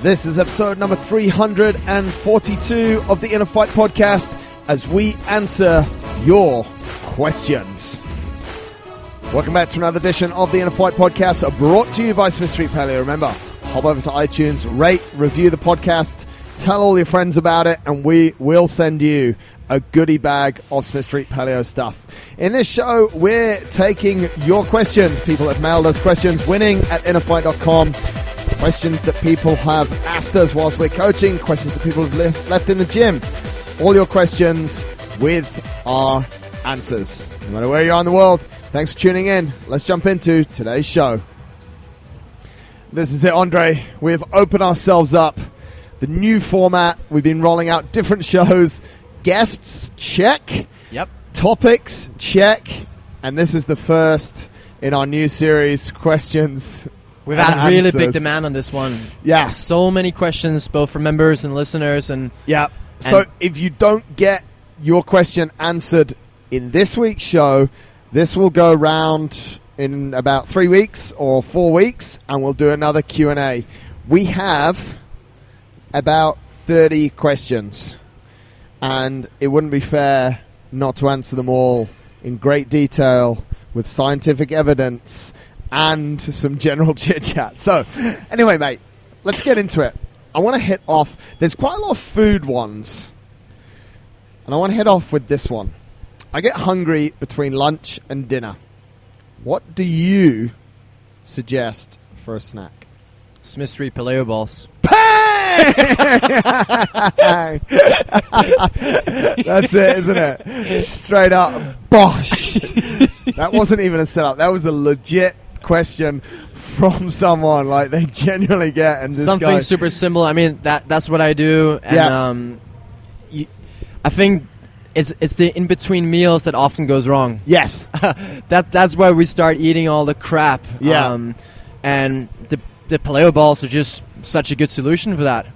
This is episode number 342 of the InnerFight podcast as we answer your questions. Welcome back to another edition of the InnerFight podcast brought to you by Smith Street Paleo. Remember, hop over to iTunes, rate, review the podcast, tell all your friends about it, and we will send you a goodie bag of Smith Street Paleo stuff. In this show, we're taking your questions. People have mailed us questions, winning at InnerFight.com. Questions that people have asked us whilst we're coaching, questions that people have left in the gym. All your questions with our answers. No matter where you are in the world, thanks for tuning in. Let's jump into today's show. This is it, Andre. We've opened ourselves up. The new format. We've been rolling out different shows. Guests, check. Yep. Topics, check. And this is the first in our new series, questions. We've had really big demand on this one. Yeah. So many questions, both from members and listeners. And yeah. So if you don't get your question answered in this week's show, this will go round in about 3 weeks or 4 weeks, and we'll do another Q&A. We have about 30 questions. And it wouldn't be fair not to answer them all in great detail with scientific evidence and some general chit-chat. So, anyway, mate, let's get into it. I want to hit off... There's quite a lot of food ones. And I want to hit off with this one. I get hungry between lunch and dinner. What do you suggest for a snack? Smith Street Paleo balls. That's it, isn't it? Straight up, bosh. That wasn't even a setup. That was a legit question from someone. Like, they genuinely get and something super simple. I mean, that's what I do. And I think it's the in between meals that often goes wrong. Yes. That's where we start eating all the crap. Yeah. And the paleo balls are just such a good solution for that.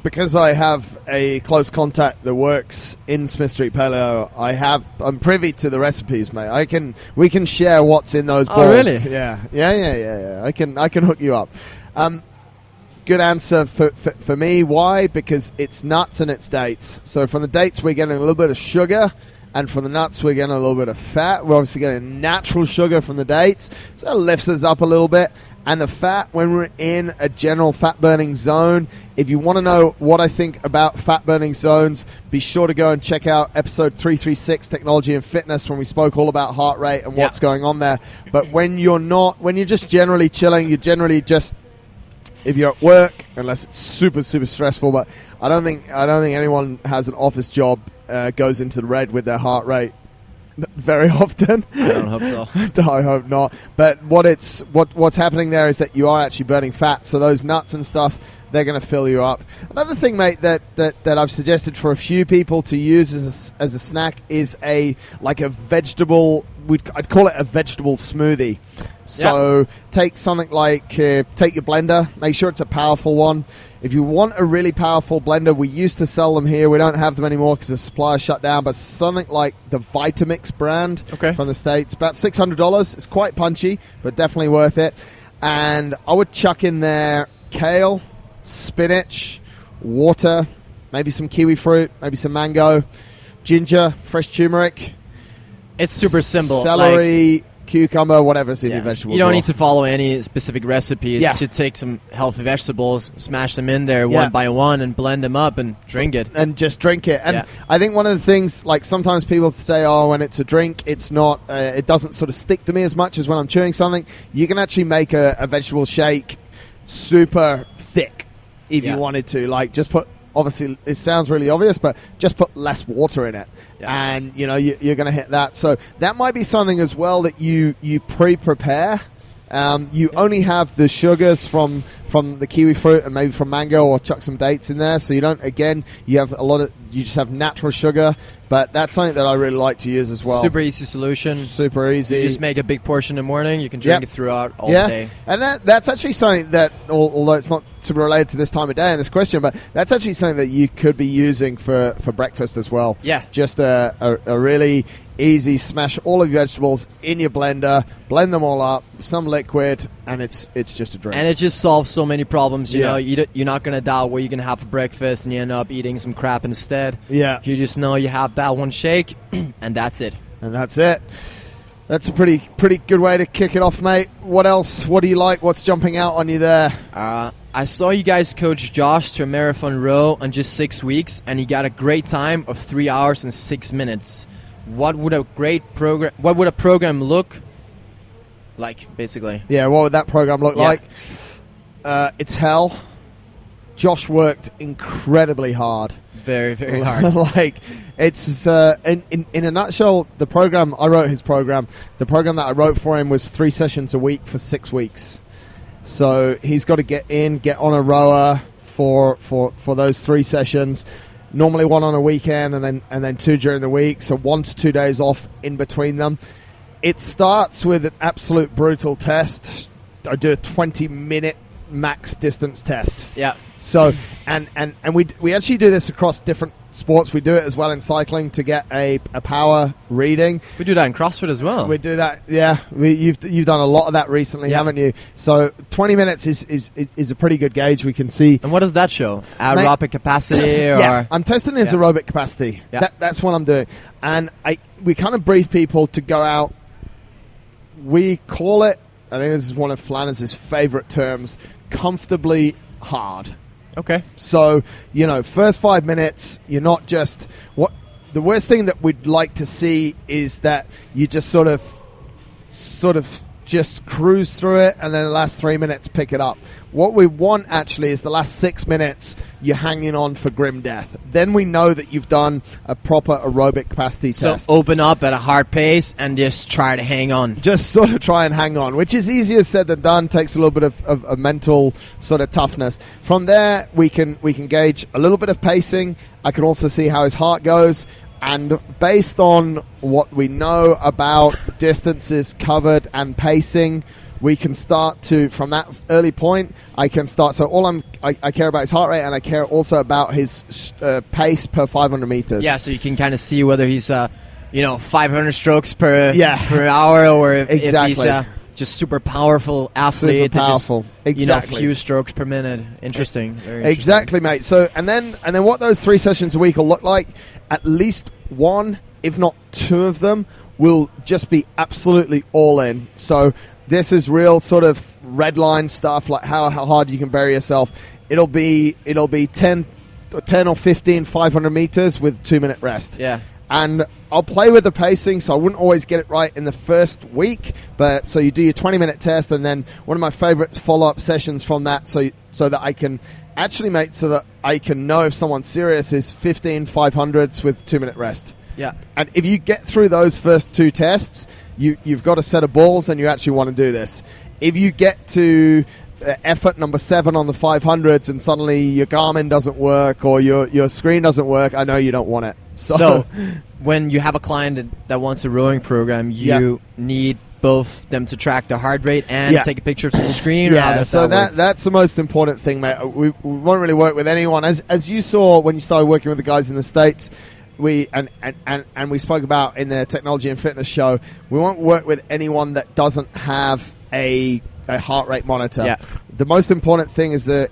Because I have a close contact that works in Smith Street Paleo, I'm privy to the recipes, mate. We can share what's in those balls. Oh, really? Yeah. I can hook you up. Good answer for me. Why? Because it's nuts and it's dates. So from the dates, we're getting a little bit of sugar, and from the nuts, we're getting a little bit of fat. We're obviously getting natural sugar from the dates, so it lifts us up a little bit. And the fat, when we're in a general fat-burning zone, if you want to know what I think about fat-burning zones, be sure to go and check out episode 336, Technology and Fitness, when we spoke all about heart rate and what's going on there. But when you're just generally chilling, you're generally just, if you're at work, unless it's super, super stressful, but I don't think anyone has an office job goes into the red with their heart rate very often. I don't hope so. I hope not. But what's happening there is that you are actually burning fat. So those nuts and stuff, they're going to fill you up. Another thing, mate, that I've suggested for a few people to use as a snack is a vegetable. I'd call it a vegetable smoothie. So take something like take your blender. Make sure it's a powerful one. If you want a really powerful blender, we used to sell them here. We don't have them anymore because the supplier shut down. But something like the Vitamix brand from the States, about $600. It's quite punchy, but definitely worth it. And I would chuck in there kale, spinach, water, maybe some kiwi fruit, maybe some mango, ginger, fresh turmeric. It's super simple. Celery, cucumber, whatever's in your vegetable. You don't need to follow any specific recipes. Yeah. To take some healthy vegetables, smash them in there one by one, and blend them up and drink it. And just drink it. And I think one of the things, like sometimes people say, when it's a drink, it's not, it doesn't sort of stick to me as much as when I'm chewing something. You can actually make a vegetable shake super thick if you wanted to. Like, just put, obviously, it sounds really obvious, but just put less water in it. And, you're going to hit that. So that might be something as well that you pre-prepare. You only have the sugars from the kiwi fruit and maybe from mango, or chuck some dates in there. So you don't, again, you just have natural sugar. But that's something that I really like to use as well. Super easy solution. Super easy. You just make a big portion in the morning. You can drink it throughout all day. And that's actually something that, although it's not super related to this time of day and this question, but that's actually something that you could be using for breakfast as well. Yeah. Just a really easy smash all of your vegetables in your blender, blend them all up, some liquid, and it's just a drink. And it just solves so many problems. You know, you're not going to doubt where you're going to have for breakfast and you end up eating some crap instead. Yeah. You just know you have that one shake, and that's it. And that's it. That's a pretty good way to kick it off, mate. What else? What do you like? What's jumping out on you there? I saw you guys coach Josh to a marathon row in just 6 weeks, and he got a great time of 3 hours and 6 minutes. What would a program look like, basically? Yeah, what would that program look like? It's hell. Josh worked incredibly hard. Very, very hard. Like, it's in a nutshell, the program I wrote, his program, the program that I wrote for him was 3 sessions a week for 6 weeks. So he's got to get on a rower for those 3 sessions. Normally 1 on a weekend and then 2 during the week. So 1 to 2 days off in between them. It starts with an absolute brutal test. I do a 20-minute max distance test. Yeah. So and we actually do this across different sports. We do it as well in cycling to get a power reading. We do that in CrossFit as well. We do that, yeah. You've done a lot of that recently, haven't you? So 20 minutes is a pretty good gauge. We can see. And what does that show? Aerobic capacity? Or? Yeah, I'm testing his aerobic capacity. Yeah. That's what I'm doing. And we kind of brief people to go out. We call it, I think this is one of Flanners' favorite terms, comfortably hard. Okay. So, first 5 minutes, you're not just... The worst thing that we'd like to see is that you just sort of just cruise through it, and then the last 3 minutes pick it up. What we want, actually, is the last 6 minutes, you're hanging on for grim death. Then we know that you've done a proper aerobic capacity test. So open up at a hard pace and just try to hang on. Just sort of try and hang on, which is easier said than done. Takes a little bit of mental sort of toughness. From there, we can gauge a little bit of pacing. I can also see how his heart goes. And based on what we know about distances covered and pacing, we can start to, from that early point, I can start. So I care about his heart rate, and I care also about his pace per 500 meters. Yeah, so you can kind of see whether he's 500 strokes per hour, or if he's just super powerful athlete. Super powerful. Exactly. Few strokes per minute. Interesting. Very interesting. Exactly, mate. So and then what those 3 sessions a week will look like, at least 1, if not 2 of them, will just be absolutely all in. So this is real sort of red line stuff, like how hard you can bury yourself. It'll be 10 or 15 500 meters with 2-minute rest. Yeah. And I'll play with the pacing, so I wouldn't always get it right in the first week. But so you do your 20-minute test, and then one of my favorite follow-up sessions from that, so that I can actually make so that I can know if someone's serious, is 15 500s with 2-minute rest. Yeah. And if you get through those first 2 tests, you've got a set of balls, and you actually want to do this. If you get to effort number 7 on the 500s and suddenly your Garmin doesn't work or your screen doesn't work, I know you don't want it. So when you have a client that wants a rowing program, you need both them to track their heart rate and take a picture of the screen? Yeah, so that's the most important thing, mate. We won't really work with anyone. As you saw when you started working with the guys in the States, we spoke about in the Technology and Fitness show, we won't work with anyone that doesn't have a heart rate monitor. Yeah. The most important thing is the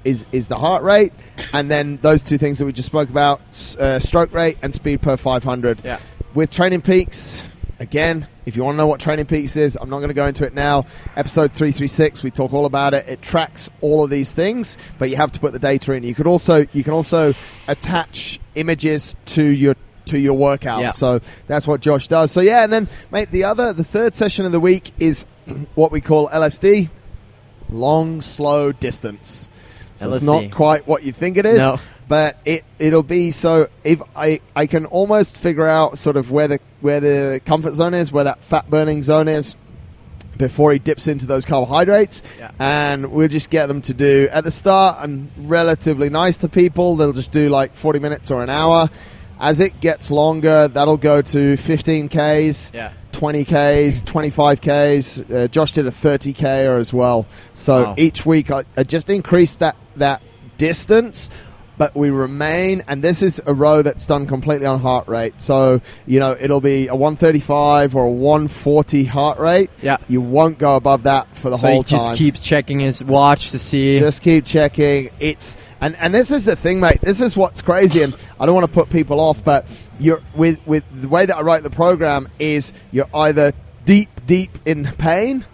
heart rate, and then those 2 things that we just spoke about, stroke rate and speed per 500. Yeah. With Training Peaks, again, if you want to know what Training Peaks is, I'm not going to go into it now. Episode 336, we talk all about it. It tracks all of these things, but you have to put the data in. You can also attach images to your workout. Yeah. So that's what Josh does. So yeah, and then, mate, the 3rd session of the week is what we call LSD. Long, slow distance. So it's not quite what you think it is, but it'll be. So if I can almost figure out sort of where the comfort zone is, where that fat burning zone is, before he dips into those carbohydrates, and we'll just get them to do at the start. I'm relatively nice to people; they'll just do like 40 minutes or an hour. As it gets longer, that'll go to 15Ks. 20Ks, 25Ks. Josh did a 30K as well. So each week I just increased that distance but we remain, and this is a row that's done completely on heart rate. So, it'll be a 135 or a 140 heart rate. Yeah. You won't go above that for the whole time. So he just keeps checking his watch to see. Just keep checking. And this is the thing, mate. This is what's crazy, and I don't want to put people off, but you're with the way that I write the program is you're either deep in pain,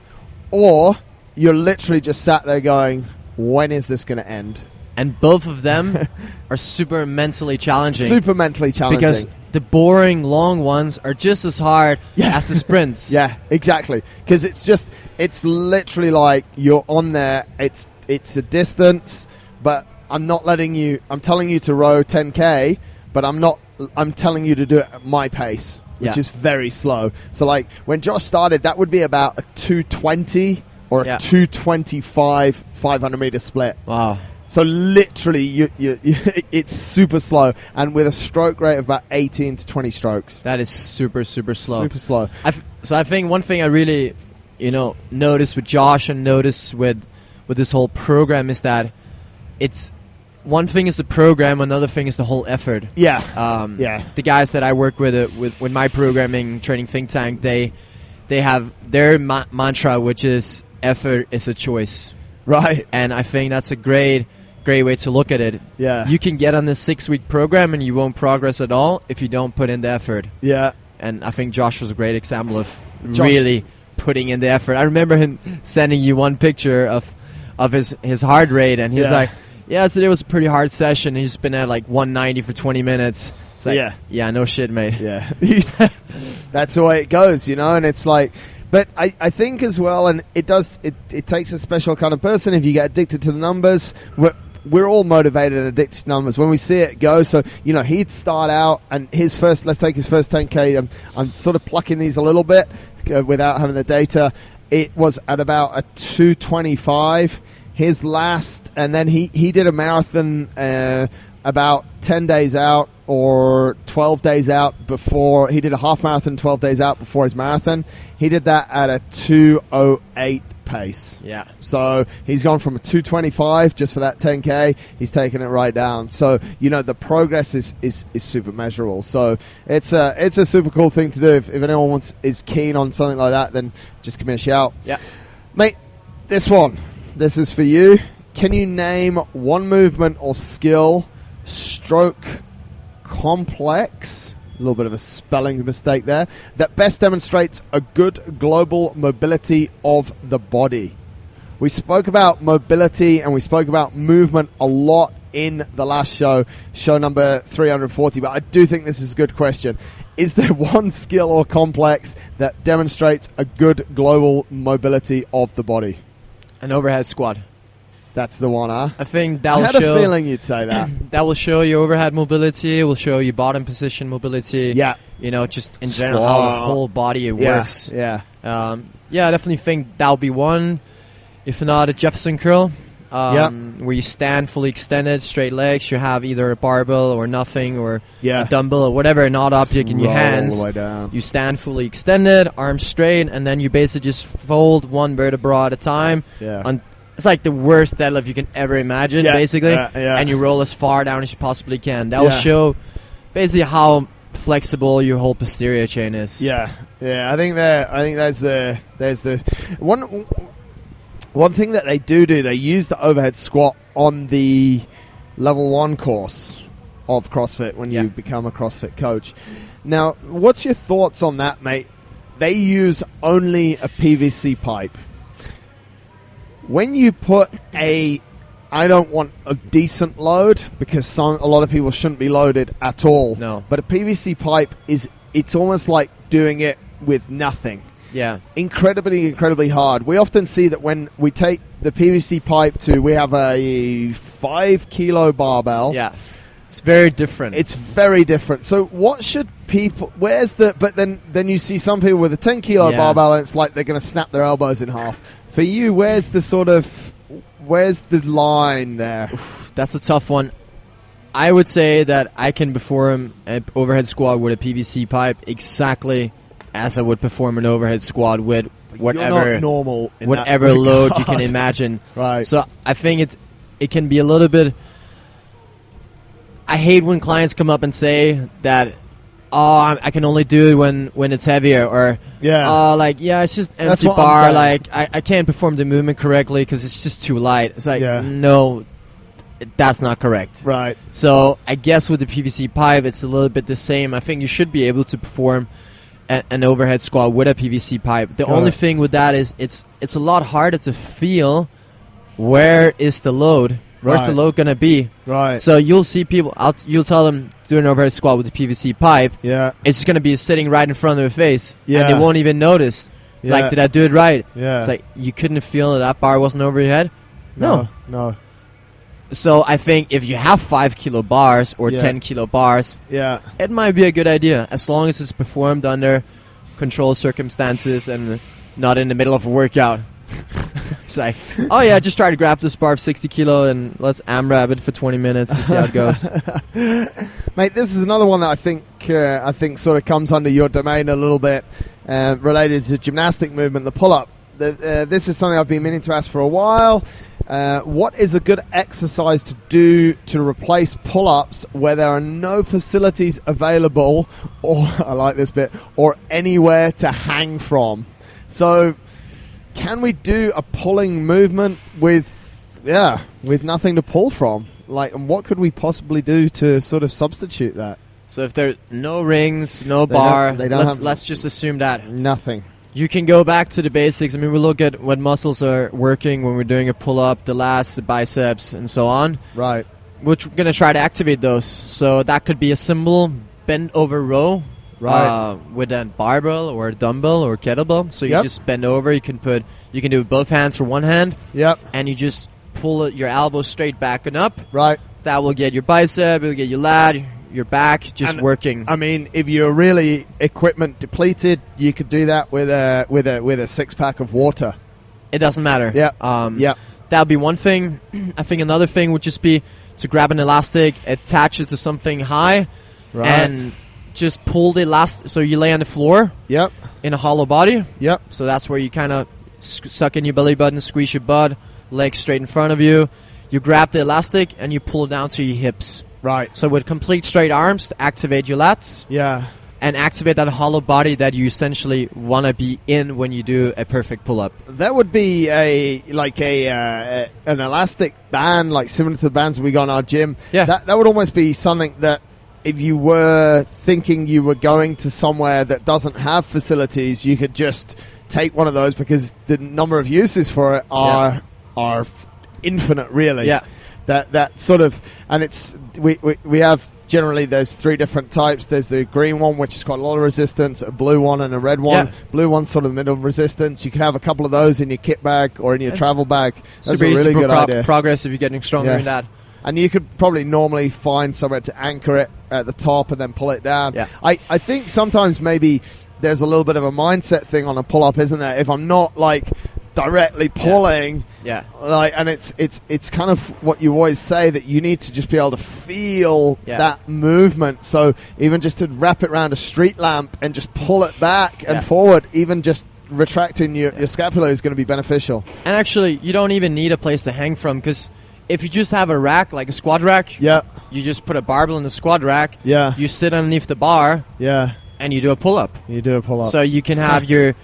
or you're literally just sat there going, when is this going to end? And both of them are super mentally challenging. Super mentally challenging. Because the boring, long ones are just as hard as the sprints. Yeah, exactly. Because it's literally like you're on there, it's a distance, but I'm telling you to row 10K, but I'm telling you to do it at my pace, which is very slow. So like when Josh started, that would be about a 220 or a 225 500 meter split. Wow. So literally, you it's super slow, and with a stroke rate of about 18 to 20 strokes. That is super, super slow. Super slow. So I think one thing I really, noticed with Josh and noticed with this whole program is that it's one thing is the program, another thing is the whole effort. Yeah. The guys that I work with my programming training think tank, they have their mantra, which is effort is a choice. Right. And I think that's a great way to look at it. Yeah. You can get on this 6-week program and you won't progress at all if you don't put in the effort. Yeah. And I think Josh was a great example of really putting in the effort. I remember him sending you one picture of his heart rate, and he's like, yeah, today was a pretty hard session. He's been at like 190 for 20 minutes. It's like, yeah, no shit, mate. Yeah. That's the way it goes, and it's like, but I think as well, and it takes a special kind of person if you get addicted to the numbers. We're all motivated and addicted to numbers when we see it go. So, he'd start out, and let's take his first 10K. I'm sort of plucking these a little bit without having the data. It was at about a 225. His last, and then he did a marathon about 10 days out or 12 days out before. He did a half marathon 12 days out before his marathon. He did that at a 2:08 pace. Yeah. So he's gone from a 225 just for that 10K. He's taken it right down. So, the progress is super measurable. So it's a super cool thing to do. If anyone is keen on something like that, then just give me a shout. Yeah. Mate, this is for you. Can you name one movement or skill, stroke, complex, a little bit of a spelling mistake there, that best demonstrates a good global mobility of the body? We spoke about mobility and we spoke about movement a lot in the last show number 340, but I do think this is a good question. Is there one skill or complex that demonstrates a good global mobility of the body? An overhead squat. That's the one, huh? I think that will show... I had a feeling you'd say that. That will show you overhead mobility. It will show you bottom position mobility. Yeah. Just in general how the whole body works. Yeah. I definitely think that'll be one. If not, a Jefferson curl. Where you stand fully extended, straight legs. You have either a barbell or nothing, or a dumbbell or whatever, an odd object in your hands. All the way down. You stand fully extended, arms straight, and then you basically just fold one vertebra at a time. Yeah. It's like the worst deadlift you can ever imagine, basically. And you roll as far down as you possibly can. That will show basically how flexible your whole posterior chain is. Yeah. I think there's the one thing that they do. They use the overhead squat on the level 1 course of CrossFit when you become a CrossFit coach. Now, what's your thoughts on that, mate? They use only a PVC pipe. When you put I don't want a decent load, because a lot of people shouldn't be loaded at all. No. But a PVC pipe it's almost like doing it with nothing. Yeah. Incredibly, incredibly hard. We often see that when we take the PVC pipe we have a 5 kilo barbell. Yeah. It's very different. It's very different. So what should people... But then you see some people with a 10 kilo barbell and it's like they're going to snap their elbows in half. For you, where's the line there? That's a tough one. I would say that I can perform an overhead squat with a PVC pipe exactly as I would perform an overhead squat with whatever You're not normal in whatever that load you can imagine. Right. So I think it can be a little bit I hate when clients come up and say that, oh, I can only do it when it's heavier, or it's just empty bar. Like I can't perform the movement correctly because it's just too light. It's like no, that's not correct. Right. So I guess with the PVC pipe, it's a little bit the same. I think you should be able to perform an overhead squat with a PVC pipe. The only thing with that is it's a lot harder to feel where is the load. Where's the load going to be? Right. So you'll see people, you'll tell them, do an overhead squat with a PVC pipe. Yeah. It's just going to be sitting right in front of their face. Yeah. And they won't even notice. Yeah. Like, did I do it right? Yeah. It's like, you couldn't feel that bar wasn't over your head? No. So I think if you have 5 kilo bars or 10 kilo bars, it might be a good idea, as long as it's performed under controlled circumstances and not in the middle of a workout. It's like, oh yeah, just try to grab this bar of 60 kilo and let's AMRAP it for 20 minutes to see how it goes. Mate, this is another one that I think sort of comes under your domain a little bit, related to gymnastic movement, the pull-up. This is something I've been meaning to ask for a while. What is a good exercise to do to replace pull-ups where there are no facilities available, or I like this bit, or anywhere to hang from? So, can we do a pulling movement with nothing to pull from? Like, and what could we possibly do to sort of substitute that? So if there's no rings, no bar, let's just assume that nothing. You can go back to the basics. I mean, we look at what muscles are working when we're doing a pull-up, the lats, the biceps, and so on. Right. We're going to try to activate those. So that could be a simple bend-over row. Right. With a barbell or a dumbbell or kettlebell. So you just bend over. You can do it with both hands for one hand. Yep. And you just pull your elbow straight back and up. Right. That will get your bicep. It will get your lat, your back, just working. I mean, if you're really equipment depleted, you could do that with a 6-pack of water. It doesn't matter. Yeah. That would be one thing. I think another thing would just be to grab an elastic, attach it to something high, and just pull the elastic. So you lay on the floor. Yep. In a hollow body. Yep. So that's where you kind of suck in your belly button, squeeze your butt, legs straight in front of you. You grab the elastic and you pull it down to your hips. Right. So with complete straight arms to activate your lats. Yeah. And activate that hollow body that you essentially want to be in when you do a perfect pull-up. That would be an elastic band, like similar to the bands we got in our gym. Yeah. That would almost be something that, if you were thinking you were going to somewhere that doesn't have facilities, you could just take one of those, because the number of uses for it are infinite, really. Yeah. That sort of, and it's we have generally there's 3 different types. There's the green one, which has got a lot of resistance, a blue one, and a red one. Yeah. Blue one's sort of the middle resistance. You can have a couple of those in your kit bag or in your travel bag. That's super a really good idea. Progress if you're getting stronger in that. And you could probably normally find somewhere to anchor it at the top and then pull it down. Yeah. I think sometimes maybe there's a little bit of a mindset thing on a pull-up, isn't there? If I'm not like directly pulling, and it's kind of what you always say, that you need to just be able to feel that movement. So even just to wrap it around a street lamp and just pull it back and forward, even just retracting your scapula is going to be beneficial. And actually, you don't even need a place to hang from, because if you just have a rack, like a squat rack, you just put a barbell in the squat rack, you sit underneath the bar, and you do a pull-up. So you can have your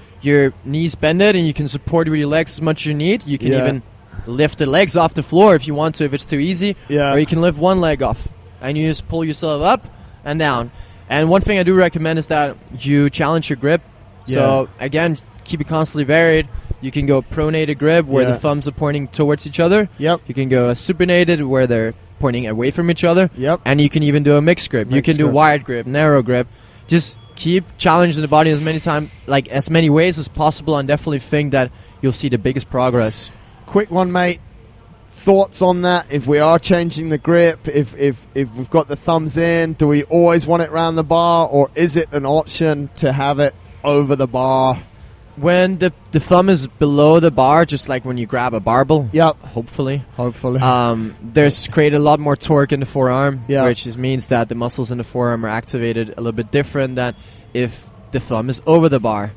knees bended, and you can support with your legs as much as you need. You can even lift the legs off the floor if you want to, if it's too easy. Or you can lift one leg off, and you just pull yourself up and down. And one thing I do recommend is that you challenge your grip. So again, keep it constantly varied. You can go pronated grip, where the thumbs are pointing towards each other. Yep. You can go a supinated, where they're pointing away from each other. Yep. And you can even do a mixed grip. You can do wide grip, narrow grip. Just keep challenging the body as many ways as possible, and definitely think that you'll see the biggest progress. Quick one, mate. Thoughts on that? If we are changing the grip, if we've got the thumbs in, do we always want it around the bar, or is it an option to have it over the bar? When the thumb is below the bar, just like when you grab a barbell, hopefully, there's created a lot more torque in the forearm, which just means that the muscles in the forearm are activated a little bit different than if the thumb is over the bar.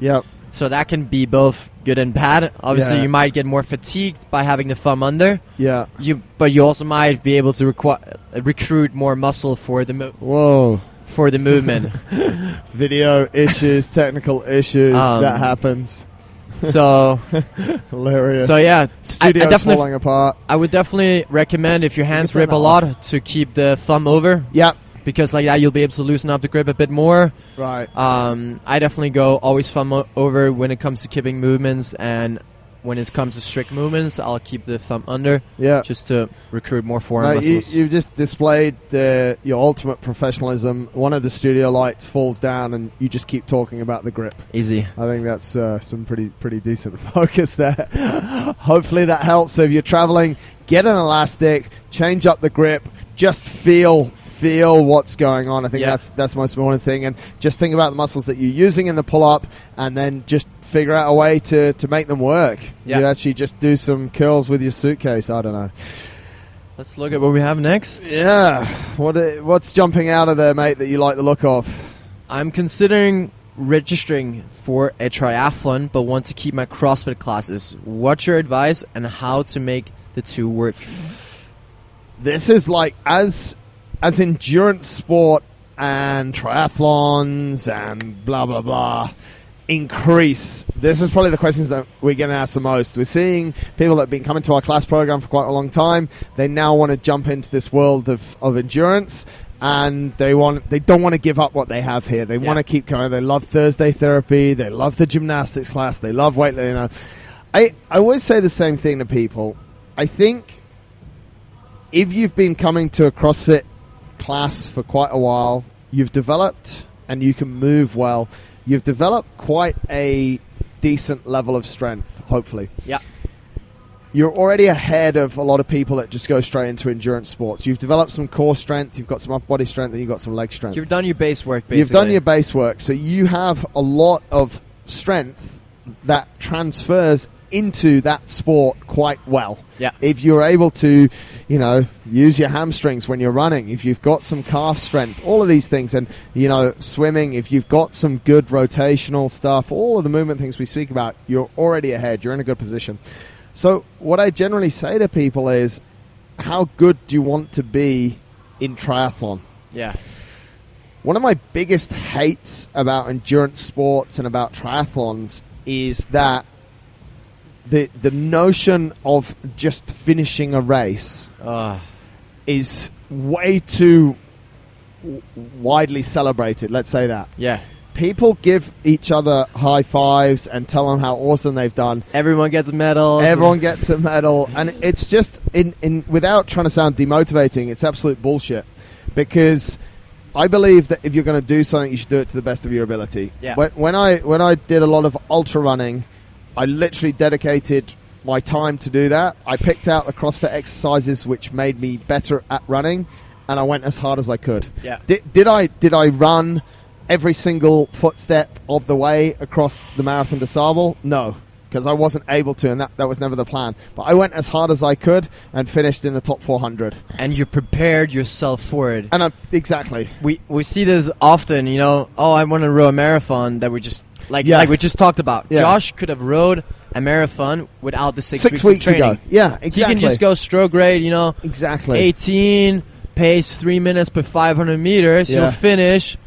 So that can be both good and bad. Obviously, you might get more fatigued by having the thumb under. Yeah. But you also might be able to recruit more muscle for the for the movement. Video issues, technical issues, that happens. So hilarious. So yeah, studio's falling apart. I would definitely recommend, if your hands rip a lot, to keep the thumb over. Yeah. Because like that, you'll be able to loosen up the grip a bit more. Right. I definitely go always thumb over when it comes to kipping movements, and when it comes to strict movements, I'll keep the thumb under. Yeah. Just to recruit more forearm muscles. You've just displayed your ultimate professionalism. One of the studio lights falls down, and you just keep talking about the grip. Easy. I think that's some pretty decent focus there. Hopefully that helps. So if you're traveling, get an elastic, change up the grip, just feel what's going on. I think that's the most important thing. And just think about the muscles that you're using in the pull-up, and then just figure out a way to make them work. You actually just do some curls with your suitcase. I don't know. Let's look at what we have next. Yeah. What's jumping out of there, mate, that you like the look of? I'm considering registering for a triathlon, but want to keep my CrossFit classes. What's your advice on how to make the two work? This is like as endurance sport and triathlons and blah, blah, blah increase, this is probably the questions that we're getting asked the most. We're seeing people that have been coming to our class program for quite a long time. They now want to jump into this world of endurance, and they don't want to give up what they have here. They want to keep going. They love Thursday therapy. They love the gymnastics class. They love weightlifting. I always say the same thing to people. I think if you've been coming to a CrossFit class for quite a while, you've developed, and you can move well, you've developed quite a decent level of strength, hopefully. Yeah. You're already ahead of a lot of people that just go straight into endurance sports. You've developed some core strength, you've got some upper body strength, and you've got some leg strength. You've done your base work, basically. You've done your base work, so you have a lot of strength that transfers into that sport quite well. Yeah. If you're able to, use your hamstrings when you're running, if you've got some calf strength, all of these things, and, swimming, if you've got some good rotational stuff, all of the movement things we speak about, you're already ahead. You're in a good position. So what I generally say to people is, how good do you want to be in triathlon? Yeah. One of my biggest hates about endurance sports and about triathlons is that the notion of just finishing a race is way too widely celebrated, let's say that. Yeah. People give each other high fives and tell them how awesome they've done. Everyone gets medals. Everyone gets a medal. And it's just, without trying to sound demotivating, it's absolute bullshit. Because I believe that if you're going to do something, you should do it to the best of your ability. Yeah. When I did a lot of ultra running, I literally dedicated my time to do that. I picked out the CrossFit exercises which made me better at running, and I went as hard as I could. Yeah. Did I run every single footstep of the way across the Marathon des Sables? No, because I wasn't able to, and that was never the plan. But I went as hard as I could and finished in the top 400. And you prepared yourself for it. And exactly. We see this often, I want to row a marathon that we just... Like we just talked about. Yeah. Josh could have rode a marathon without the 6 weeks of training. Ago. Yeah, exactly. He can just go stroke grade, Exactly. 18, pace 3 minutes per 500 meters. Yeah. He'll finish.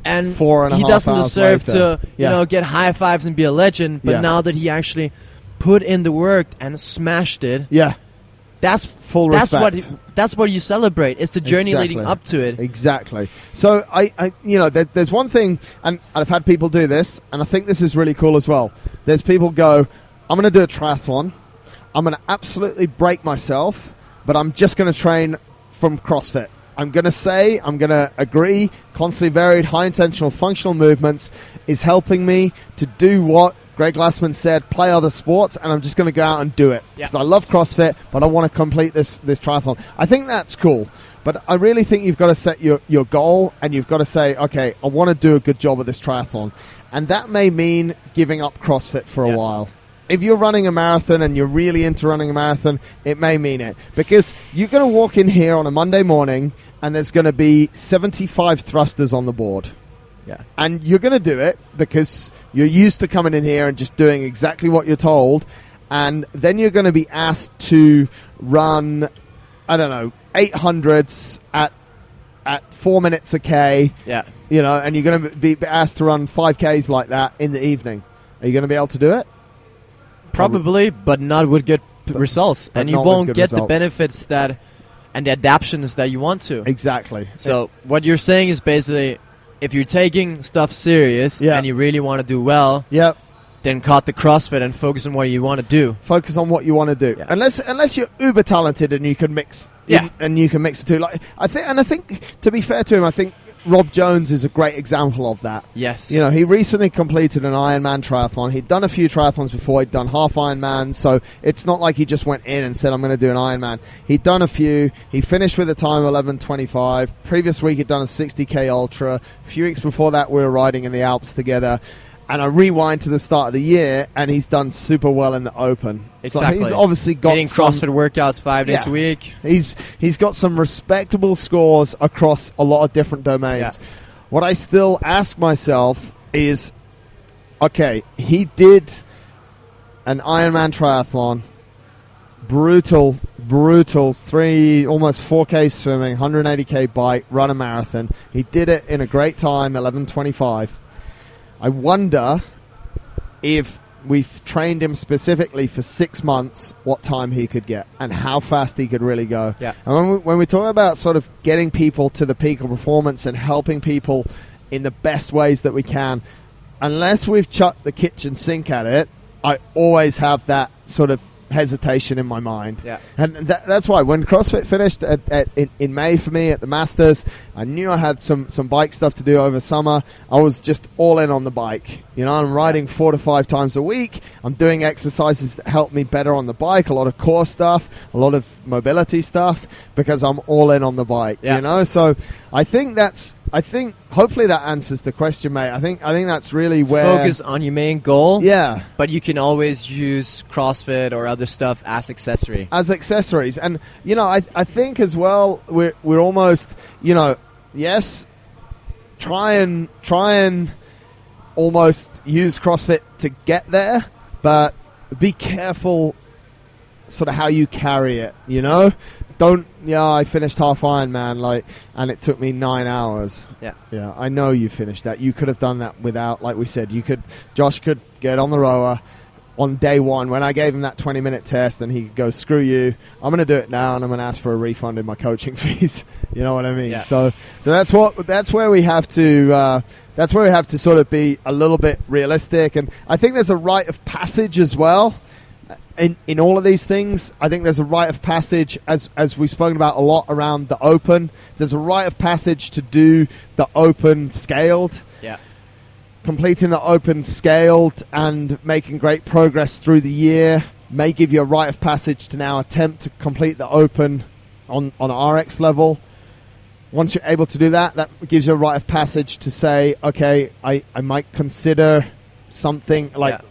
And 4.5 he doesn't hours deserve later. to, get high fives and be a legend. But now that he actually put in the work and smashed it, that's full respect. That's what you celebrate. It's the journey leading up to it. Exactly. So there's one thing, and I've had people do this, and I think this is really cool as well. There's people go, I'm going to do a triathlon. I'm going to absolutely break myself, but I'm just going to train from CrossFit. I'm going to agree, constantly varied, high-intentional, functional movements is helping me to do what Greg Glassman said, play other sports, and I'm just going to go out and do it. Because I love CrossFit, but I want to complete this triathlon. I think that's cool, but I really think you've got to set your goal, and you've got to say, okay, I want to do a good job of this triathlon. And that may mean giving up CrossFit for a while. If you're running a marathon and you're really into running a marathon, it may mean it. Because you're going to walk in here on a Monday morning, and there's going to be 75 thrusters on the board. Yeah. And you're going to do it because you're used to coming in here and just doing exactly what you're told. And then you're going to be asked to run, 800s at 4 minutes a K. Yeah. And you're going to be asked to run 5Ks like that in the evening. Are you going to be able to do it? Probably, but not with good results. And you won't get the benefits and the adaptions that you want to. Exactly. So what you're saying is basically, if you're taking stuff serious and you really want to do well, then cut the CrossFit and focus on what you want to do. Focus on what you want to do. Yeah. Unless you're uber talented and you can mix, and you can mix the two. Like I think to be fair to him, I think Rob Jones is a great example of that. Yes. He recently completed an Ironman triathlon. He'd done a few triathlons before. He'd done half Ironman, so it's not like he just went in and said, I'm going to do an Ironman. He'd done a few. He finished with a time of 11:25. Previous week, he'd done a 60K Ultra. A few weeks before that, we were riding in the Alps together. And I rewind to the start of the year, and he's done super well in the Open. Exactly. So he's obviously got getting CrossFit workouts 5 days a week. He's got some respectable scores across a lot of different domains. Yeah. What I still ask myself is, okay, he did an Ironman triathlon, brutal, almost 4K swimming, 180K bike, run a marathon. He did it in a great time, 11:25. I wonder if we've trained him specifically for 6 months, what time he could get and how fast he could really go. Yeah. And when we talk about sort of getting people to the peak of performance and helping people in the best ways that we can, unless we've chucked the kitchen sink at it, I always have that sort of hesitation in my mind. Yeah. And that's why when CrossFit finished in May for me at the Masters, I knew I had some bike stuff to do over summer. I was just all in on the bike. I'm riding 4 to 5 times a week. I'm doing exercises that help me better on the bike, a lot of core stuff, a lot of mobility stuff, because I'm all in on the bike. So I think hopefully that answers the question, mate. I think that's really where focus on your main goal. Yeah. But you can always use CrossFit or other stuff as accessories. And I think as well we're almost, yes, try and almost use CrossFit to get there, but be careful sort of how you carry it, I finished half Ironman, and it took me 9 hours. Yeah, I know you finished that. You could have done that without, like we said, Josh could get on the rower on day one when I gave him that 20-minute test, and he could go, screw you, I'm going to do it now, and I'm going to ask for a refund in my coaching fees. You know what I mean? Yeah. So that's where we have to sort of be a little bit realistic, and I think there's a rite of passage as well. In all of these things, I think there's a rite of passage, as we've spoken about a lot around the Open. There's a rite of passage to do the Open scaled. Yeah. Completing the Open scaled and making great progress through the year may give you a rite of passage to now attempt to complete the Open on RX level. Once you're able to do that, that gives you a rite of passage to say, okay, I might consider something like... Yeah.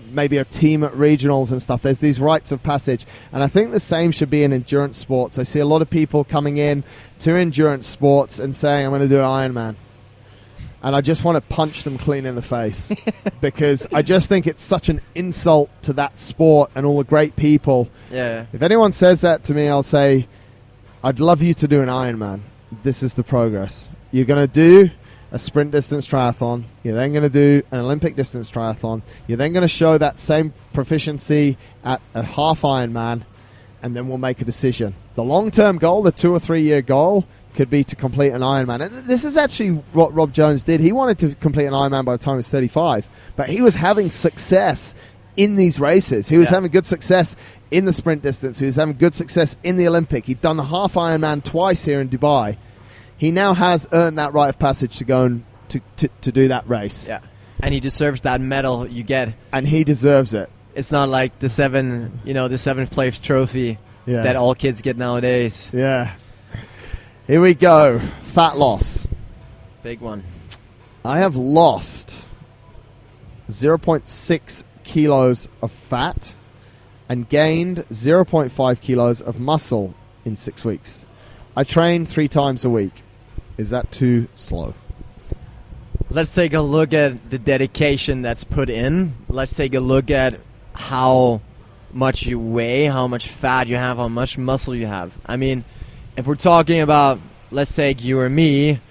Maybe a team at regionals and stuff. There's these rites of passage, and I think the same should be in endurance sports. I see a lot of people coming in to endurance sports and saying, I'm going to do an Ironman, and I just want to punch them clean in the face because I just think it's such an insult to that sport and all the great people. Yeah. If anyone says that to me, I'll say, I'd love you to do an Ironman. This is the progress. You're going to do a sprint distance triathlon. You're then going to do an Olympic distance triathlon. You're then going to show that same proficiency at a half Ironman, and then we'll make a decision. The long-term goal, the 2 or 3 year goal, could be to complete an Ironman. And this is actually what Rob Jones did. He wanted to complete an Ironman by the time he was 35, but he was having success in these races. He was having good success in the sprint distance. He was having good success in the Olympic. He'd done the half Ironman twice here in Dubai. He now has earned that rite of passage to go and to do that race. Yeah, and he deserves that medal you get. And he deserves it. It's not like the seventh place trophy that all kids get nowadays. Yeah. Here we go. Fat loss. Big one. I have lost 0.6 kilos of fat and gained 0.5 kilos of muscle in 6 weeks. I train 3 times a week. Is that too slow? let's take a look at the dedication that's put in. Let's take a look at how much you weigh, how much fat you have, how much muscle you have. I mean, if we're talking about, let's take you or me,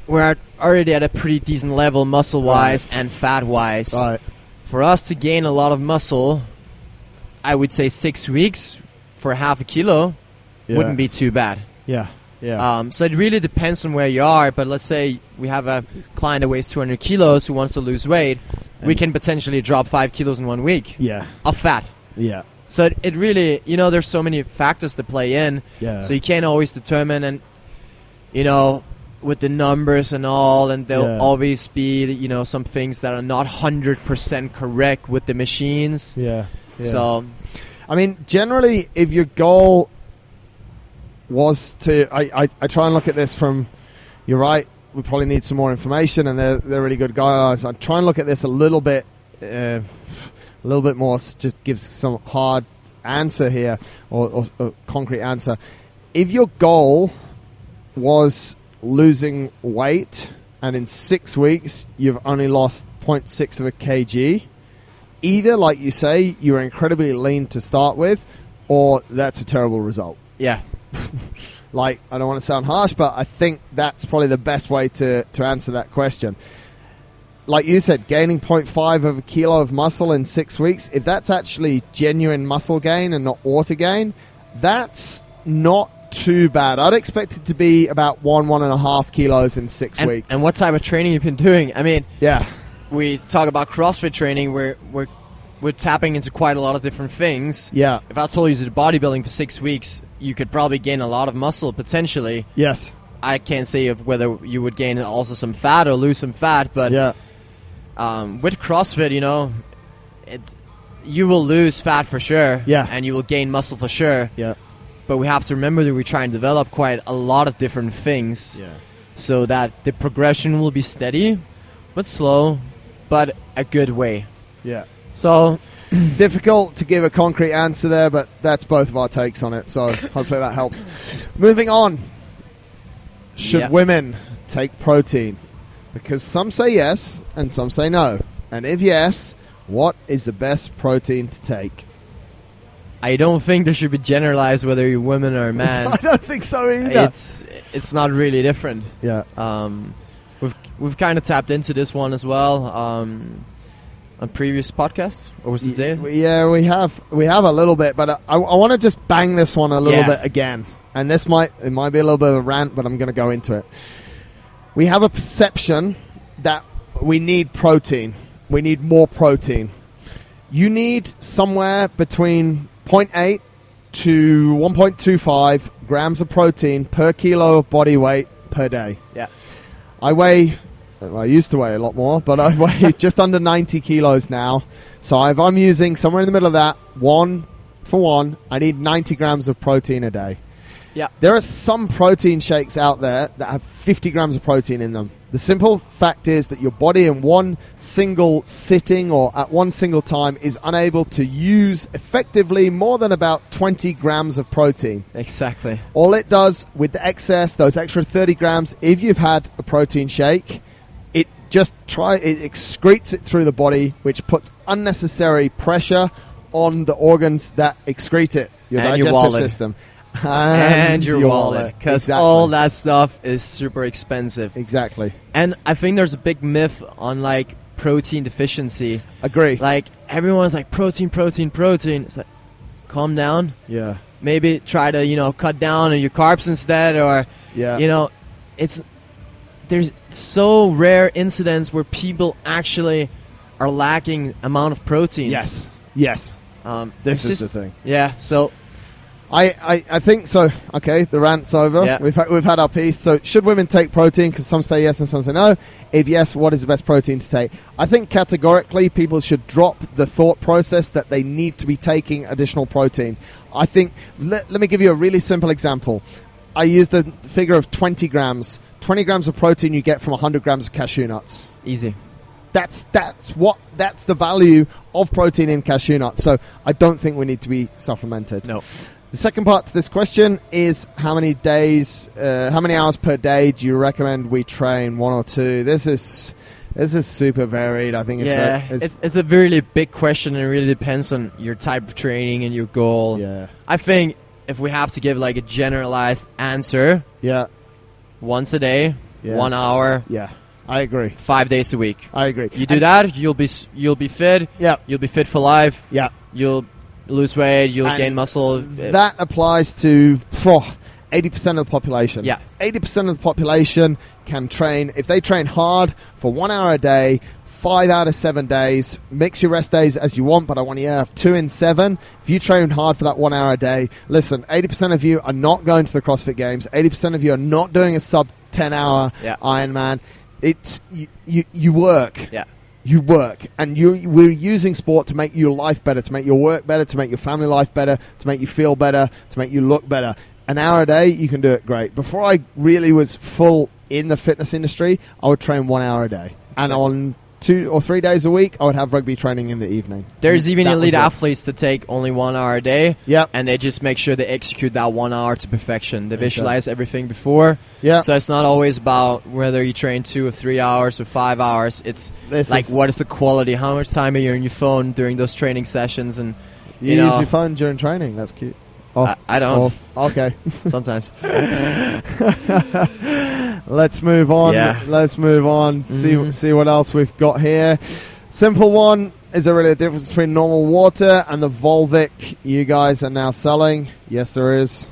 we're already at a pretty decent level muscle-wise and fat-wise. Right. For us to gain a lot of muscle, I would say 6 weeks for half a kilo wouldn't be too bad. Yeah. Yeah. So it really depends on where you are, but let's say we have a client that weighs 200 kilos who wants to lose weight. We can potentially drop 5 kilos in 1 week of fat. Yeah. So it really, there's so many factors to play in. Yeah. So you can't always determine, and, with the numbers and all, and there'll always be, some things that are not 100% correct with the machines. Yeah. So, I mean, generally, if your goal was to, I try and look at this from, you're right, we probably need some more information, and they're really good guidelines. I try and look at this a little bit more, just gives some hard answer here, or concrete answer. If your goal was losing weight, and in 6 weeks you've only lost 0.6 of a kg, either, like you say, you're incredibly lean to start with, or that's a terrible result. Yeah. Like, I don't want to sound harsh, but I think that's probably the best way to answer that question. Like you said, gaining 0.5 of a kilo of muscle in 6 weeks, if that's actually genuine muscle gain and not auto gain, that's not too bad. I'd expect it to be about 1.5 kilos in 6 weeks. And what type of training you've been doing? I mean, yeah, we talk about CrossFit training, we're tapping into quite a lot of different things. Yeah. If I told you to do bodybuilding for 6 weeks, you could probably gain a lot of muscle potentially. Yes. I can't say whether you would gain also some fat or lose some fat, but with CrossFit, you will lose fat for sure. Yeah. And you will gain muscle for sure. Yeah. But we have to remember that we try and develop quite a lot of different things, so that the progression will be steady, but slow, but a good way. Yeah. So difficult to give a concrete answer there, but that's both of our takes on it. So hopefully that helps. Moving on. Should women take protein? Because some say yes and some say no. And if yes, what is the best protein to take? I don't think there should be generalized whether you're woman or a man. I don't think so either. It's not really different. Yeah. We've kind of tapped into this one as well on previous podcasts. Or was it today? Yeah, we have a little bit, but I want to just bang this one a little bit again. And it might be a little bit of a rant, but I'm going to go into it. We have a perception that we need protein. We need more protein. You need somewhere between 0.8 to 1.25 grams of protein per kilo of body weight per day. Yeah. I used to weigh a lot more, but I weigh just under 90 kilos now. So if I'm using somewhere in the middle of that, I need 90 grams of protein a day. Yeah. There are some protein shakes out there that have 50 grams of protein in them. The simple fact is that your body in one single sitting or at one single time is unable to use effectively more than about 20 grams of protein. Exactly. All it does with the excess, those extra 30 grams, if you've had a protein shake, it excretes it through the body, which puts unnecessary pressure on the organs that excrete it, your digestive system. And your wallet, because all that stuff is super expensive. Exactly. And I think there's a big myth on protein deficiency. Agree. Everyone's like protein. It's like, calm down. Yeah. Maybe try to cut down on your carbs instead, or there's so rare incidents where people actually are lacking amount of protein. Yes. This is the thing. Yeah. So. I think so. Okay, the rant's over. Yeah. We've had our piece. So should women take protein? Because some say yes and some say no. If yes, what is the best protein to take? I think categorically people should drop the thought process that they need to be taking additional protein. I think, let me give you a really simple example. I use the figure of 20 grams. 20 grams of protein you get from 100 grams of cashew nuts. Easy. That's the value of protein in cashew nuts. So I don't think we need to be supplemented. No. The second part to this question is how many hours per day do you recommend we train? 1 or 2? This is super varied. I think it's a really big question, and it really depends on your type of training and your goal. Yeah. I think if we have to give like a generalized answer, once a day, 1 hour. Yeah, I agree. 5 days a week. I agree. You do that, you'll be fit. Yeah. You'll be fit for life. Yeah. You'll lose weight. You'll gain muscle. That applies to 80% of the population. Yeah. 80% of the population can train. If they train hard for 1 hour a day, 5 out of 7 days, mix your rest days as you want, but I want you to have 2 in 7. If you train hard for that 1 hour a day, listen, 80% of you are not going to the CrossFit Games. 80% of you are not doing a sub 10 hour Ironman. It's you work. Yeah. You work, and we're using sport to make your life better, to make your work better, to make your family life better, to make you feel better, to make you look better. An hour a day, you can do it great. Before I really was full in the fitness industry, I would train 1 hour a day. And on 2 or 3 days a week, I would have rugby training in the evening. There's even elite athletes that take only 1 hour a day, yep. and they just make sure they execute that 1 hour to perfection. They visualize everything before, yep. So it's not always about whether you train 2 or 3 hours or 5 hours. It's what is the quality? How much time are you on your phone during those training sessions? And you use your phone during training. That's cute. Oh, I don't. Oh, okay. Sometimes. Let's move on. Yeah. Let's move on. See what else we've got here. Simple one. Is there really a difference between normal water and the Volvic you guys are now selling? Yes, there is.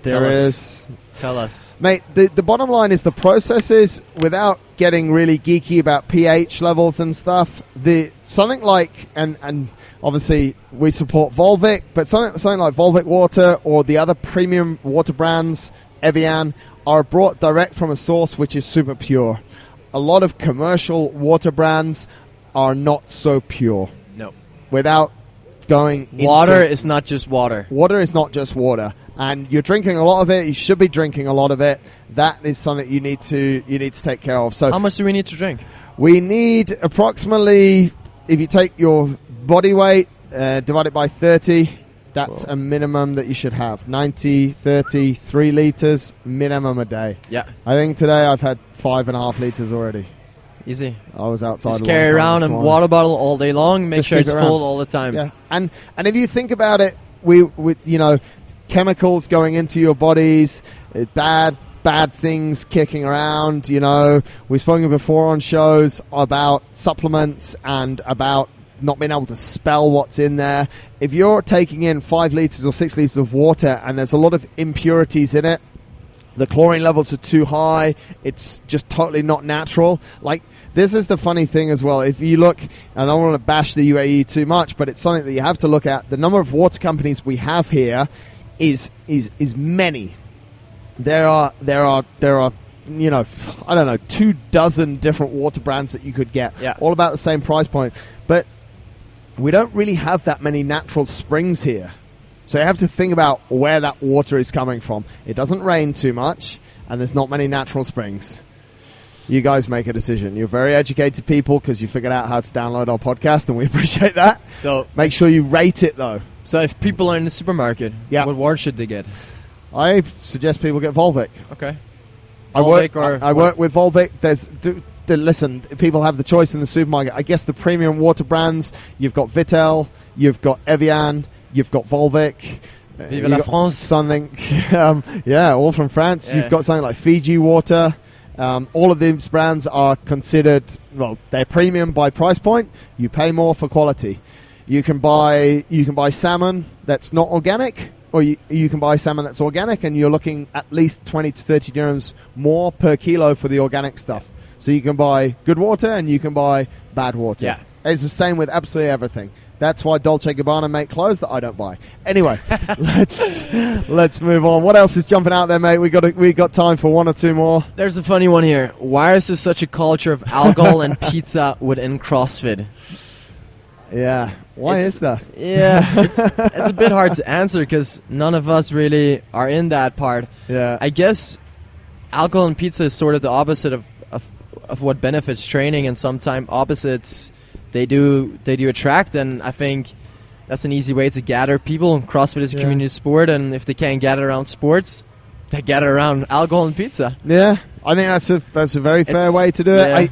There is. Tell us. Mate, the bottom line is the processes, without getting really geeky about pH levels and stuff, something like, and obviously we support Volvic, but something like Volvic water or the other premium water brands, Evian, are brought direct from a source which is super pure. A lot of commercial water brands are not so pure. No. Without going water is not just water. Water is not just water. And you're drinking a lot of it. You should be drinking a lot of it. That is something you need to take care of. So how much do we need to drink? We need approximately, if you take your body weight, divide it by 30, that's a minimum that you should have. 90, 30, 3 litres minimum a day. Yeah. I think today I've had 5.5 litres already. Easy. I was outside. Just carry around a water bottle all day long. Make sure it's full all the time. Yeah. And if you think about it, we chemicals going into your bodies, bad things kicking around. We've spoken before on shows about supplements and about not being able to spell what's in there. If you're taking in 5 litres or 6 litres of water and there's a lot of impurities in it, the chlorine levels are too high, it's just totally not natural. Like, this is the funny thing as well. If you look, and I don't want to bash the UAE too much, but it's something that you have to look at. The number of water companies we have here is many. There are I don't know, 24 different water brands that you could get, all about the same price point. But we don't really have that many natural springs here. So you have to think about where that water is coming from. It doesn't rain too much, and there's not many natural springs. You guys make a decision. You're very educated people because you figured out how to download our podcast, and we appreciate that. So make sure you rate it, though. So if people are in the supermarket, what water should they get? I suggest people get Volvic. Okay. I work with Volvic. Listen, people have the choice in the supermarket. I guess the premium water brands, you've got Vitel, you've got Evian, you've got Volvic. Vive la France. Something, all from France. Yeah. You've got something like Fiji water. All of these brands are considered, they're premium by price point. You pay more for quality. You can buy salmon that's not organic, or you can buy salmon that's organic, and you're looking at least 20 to 30 dirhams more per kilo for the organic stuff. So you can buy good water and you can buy bad water. Yeah. It's the same with absolutely everything. That's why Dolce & Gabbana make clothes that I don't buy. Anyway, let's move on. What else is jumping out there, mate? We got time for 1 or 2 more. There's a funny one here. Why is there such a culture of alcohol and pizza within CrossFit? Yeah. Why is that? Yeah, it's a bit hard to answer because none of us really are in that part. Yeah. I guess alcohol and pizza is sort of the opposite of what benefits training, and sometimes opposites they do attract. And I think that's an easy way to gather people. CrossFit is a community sport, and if they can't gather around sports, they gather around alcohol and pizza. Yeah, I think that's a very fair way to do it.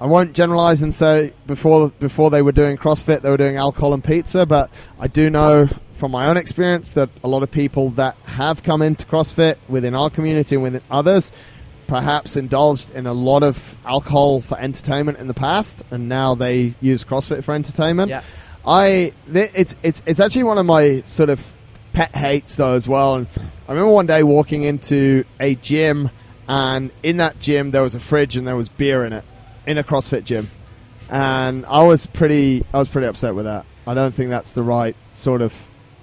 I won't generalize and say before they were doing CrossFit, they were doing alcohol and pizza, but I do know from my own experience that a lot of people that have come into CrossFit within our community and within others perhaps indulged in a lot of alcohol for entertainment in the past, and now they use CrossFit for entertainment. Yeah. It's actually one of my sort of pet hates though as well. And I remember one day walking into a gym, and in that gym there was a fridge and there was beer in it, in a CrossFit gym, and I was pretty upset with that. I don't think that's the right sort of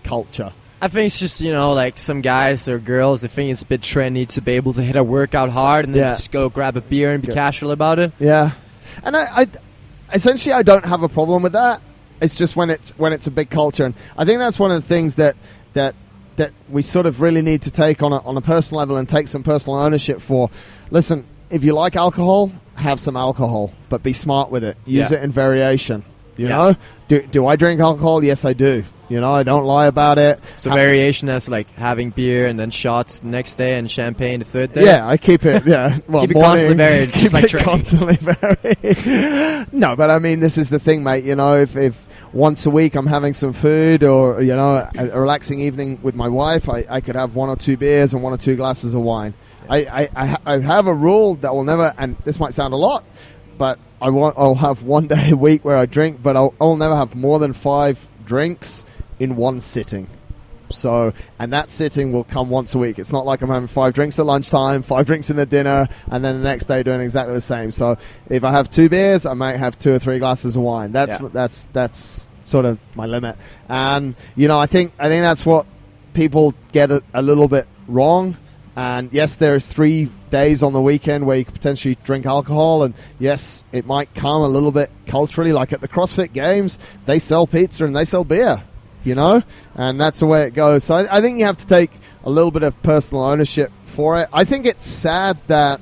culture. I think it's just, like some guys or girls, I think it's a bit trendy to be able to hit a workout hard and then just go grab a beer and be casual about it. Yeah. And I essentially I don't have a problem with that. It's just when it's a big culture, and I think that's one of the things that we sort of really need to take on a personal level and take some personal ownership for. Listen, if you like alcohol, have some alcohol, but be smart with it. Use it in variation. You know? Do I drink alcohol? Yes, I do. I don't lie about it. So variation as like having beer and then shots the next day and champagne the third day? Yeah, I keep it, well, keep it constantly varied, just like training. Constantly varied. No, but I mean, this is the thing, mate. If once a week I'm having some food or, a relaxing evening with my wife, I could have 1 or 2 beers and 1 or 2 glasses of wine. I have a rule that will never, and this might sound a lot, but I'll have one day a week where I drink, but I'll never have more than 5 drinks in one sitting. So, and that sitting will come once a week. It's not like I'm having 5 drinks at lunchtime, 5 drinks in the dinner, and then the next day doing exactly the same. So if I have 2 beers, I might have 2 or 3 glasses of wine. That's sort of my limit. And I think that's what people get a little bit wrong. And yes, there's 3 days on the weekend where you could potentially drink alcohol, and yes, it might come a little bit culturally. Like at the CrossFit Games, they sell pizza and they sell beer, and that's the way it goes. So I think you have to take a little bit of personal ownership for it. I think it's sad that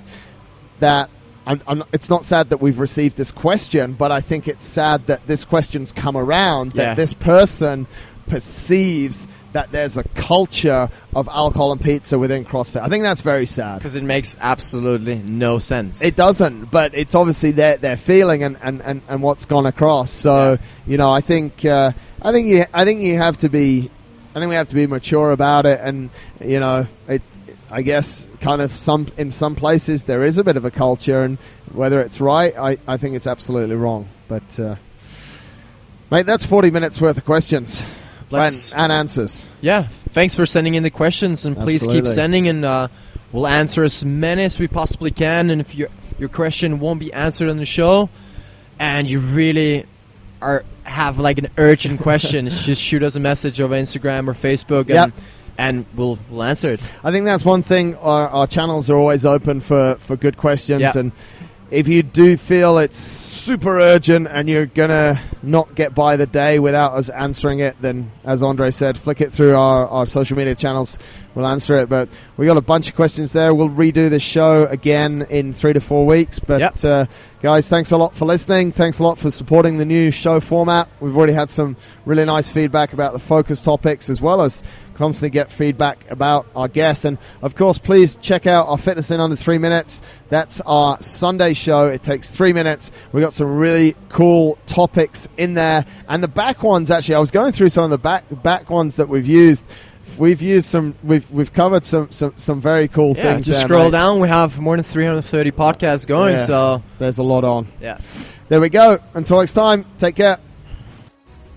it's not sad that we've received this question, but I think it's sad that this question's come around, that this person perceives that there's a culture of alcohol and pizza within CrossFit. I think that's very sad. Because it makes absolutely no sense. It doesn't, but it's obviously their feeling and what's gone across. So, I think we have to be mature about it, and I guess kind of in some places there is a bit of a culture, and whether it's right, I think it's absolutely wrong. But mate, that's 40 minutes worth of questions. And answers. Yeah, thanks for sending in the questions, and please keep sending, and we'll answer as many as we possibly can. And if your question won't be answered on the show, and you really have like an urgent question, just shoot us a message over Instagram or Facebook, and we'll answer it. I think that's one thing. Our channels are always open for good questions, and if you do feel it's super urgent and you're going to not get by the day without us answering it, then, as Andre said, flick it through our social media channels. We'll answer it. But we got a bunch of questions there. We'll redo this show again in 3 to 4 weeks. But, guys, thanks a lot for listening. Thanks a lot for supporting the new show format. We've already had some really nice feedback about the focus topics, as well as constantly get feedback about our guests. And of course, please check out our Fitness in Under 3 Minutes. That's our Sunday show. It takes 3 minutes. We got some really cool topics in there, and the back ones, actually, I was going through some of the back ones that we've used. We've covered some very cool things. Just there, scroll mate. down. We have more than 330 podcasts going, so there's a lot on. Yeah, there we go. Until next time, take care.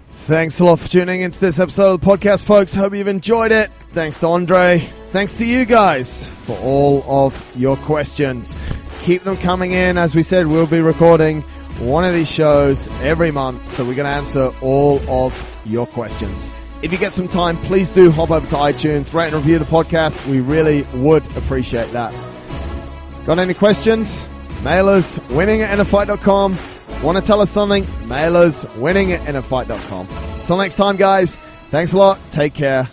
Thanks a lot for tuning into this episode of the podcast, folks. Hope you've enjoyed it. Thanks to Andre. Thanks to you guys for all of your questions. Keep them coming in. As we said, we'll be recording one of these shows every month, so we're going to answer all of your questions. If you get some time, please do hop over to iTunes, rate and review the podcast. We really would appreciate that. Got any questions? Mail us, winning@innerfight.com. Want to tell us something? Mail us, winning@innerfight.com. Until next time, guys, thanks a lot. Take care.